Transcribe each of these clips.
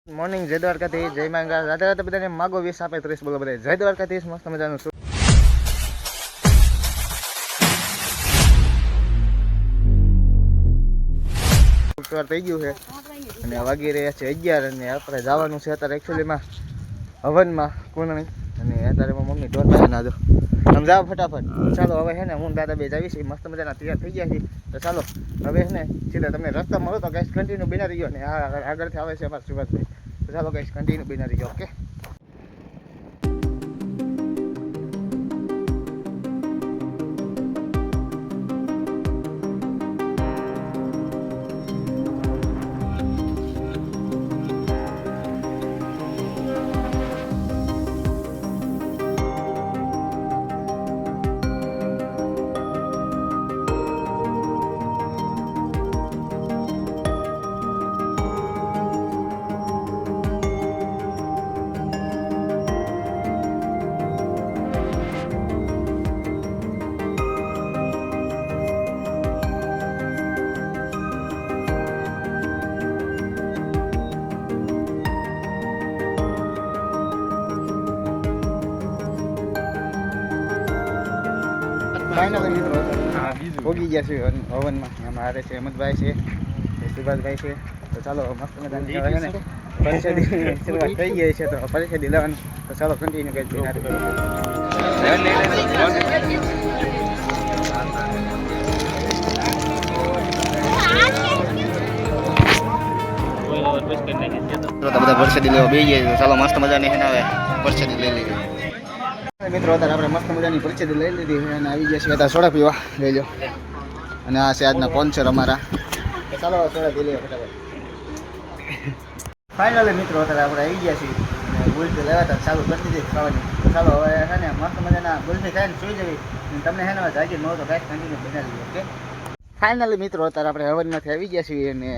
morning જય દ્વારકાથી જય માંગા રાધે રાધે બધાને માગો 20 આપે 30 બોલો બધા જય દ્વારકાથી મસ્ત મજાનું શૂટ થઈ ગયું છે અને વાગી રહ્યા છે 11 અને આપણે જવાનું છે અત્યારે એકચ્યુઅલીમાં હવનમાં કુંડણી અને અત્યારે મમ્મી ઢોર પાસે ના દો આમ જાવ ફટાફટ ચાલો હવે છે ને હું દાદા બે જાવી છીએ મસ્ત મજાના તૈયાર થઈ ગયા છીએ તો ચાલો હવે છે ને સીધા તમને રસ્તા મળો તો ગાઈસ કન્ટિન્યુ બિના રહીયો ને આગળથી આવે છે અમારા સુભાષભાઈ તો ચાલો ગાઈસ કન્ટિન્યુ બિના રહીયો ઓકે ફાઇનલ મિત્રો ભોગી ગયા છે હવનમાં એમાં હારે છે અમદભાઈ છે સુભાષભાઈ છે તો ચાલો મસ્ત મજાની છે ને પરિષદી શરૂઆત થઈ ગઈ છે તો પરિષદી લેવાનું તો ચાલો કન્ટિન્યુ કરી દઈએ બધા પરિષદી લેવા બે ગયા ચાલો મસ્ત મજાની છે ને હવે પરિષદી લઈ લીધી મિત્રો અત્યારે આપણે મસ્ત મજાની પરિસ્થિતિ લઈ લીધી અને આવી ગયા છીએ સોડા પીવા લઈ લો અને આ છે આજના સ્પોન્સર અમારા ચાલો સોડા પી લઈએ ફટાફટ ફાઇનલી મિત્રો અત્યારે આપણે આવી ગયા છીએ અને ગુલ્ફી લેવા હતા ચાલુ કરી દીધી ખાવાની તો ચાલો હવે છે ને મસ્ત મજાના ગુલ્ફી ખાઈને સુઈ જવી તમને છે ને જાગી ન તો કાંઈ કન્ટિન્યુ બનાવી લઈએ ઓકે ફાઇનલી મિત્રો અત્યારે આપણે હવનમાંથી આવી ગયા છીએ અને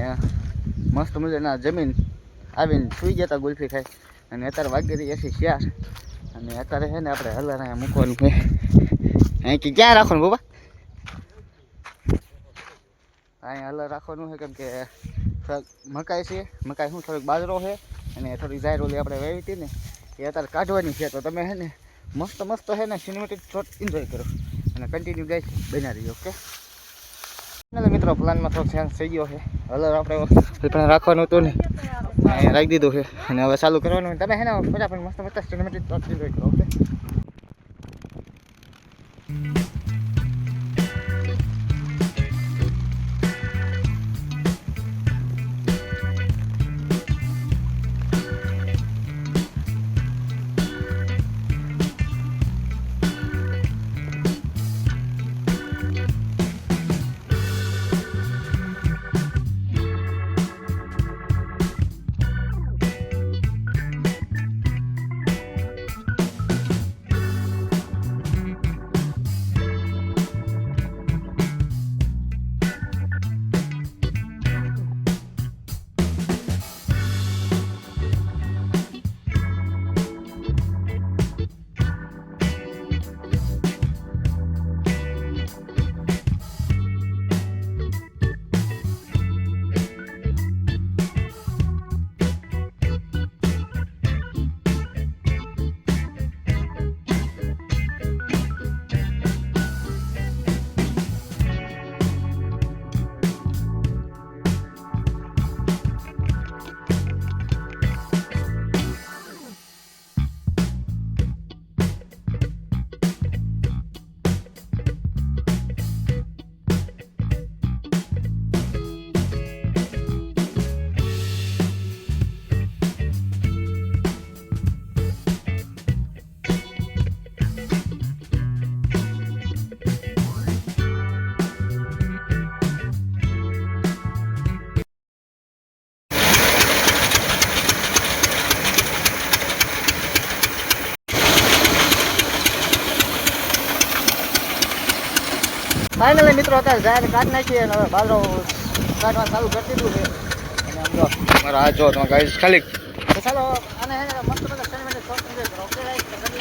મસ્ત મજાના જમીન આવીને સુઈ ગયા હતા ગુલ્ફી ખાઈ અને અત્યારે વાગી રહ્યા છીએ 4 અને અત્યારે છે ને આપણે હલર અહીંયા મૂકવાનું છે અહીં કે ક્યાં રાખવાનું બાબા અહીંયા હલર રાખવાનું છે કેમ કે મકાઈ છે મકાઈ શું થોડીક બાજરો છે અને થોડીક જાહેર ઓલી આપણે વાવી હતી ને એ અત્યારે કાઢવાની છે તો તમે છે ને મસ્ત મસ્ત છે ને સિનેમેટિક શોટ એન્જોય કરો અને કન્ટિન્યુ ગાઈસ બના રહીએ ઓકે મિત્રો પ્લાનમાં થોડોક ચેન્જ થઈ ગયો છે હલર આપણે રાખવાનું હતું ને રાખી દીધું છે અને હવે ચાલુ કરવાનું તમે હે ને ફટાફટ મસ્ત મસ્ત સિનેમેટિક શોટ એન્જોય કરો ઓકે ફાઇનલી મિત્રો અત્યારે જાહેર કાઢ નાખીએ અને હવે બાજરો કાઢવા ચાલુ કરી દીધું છે અને આમ જો મારા હાથ જો તમે ગાઈસ ખાલી ચાલો આને મસ્ત બધા સિનેમેટિક શોટ એન્જોય કરો ઓકે ગાઈસ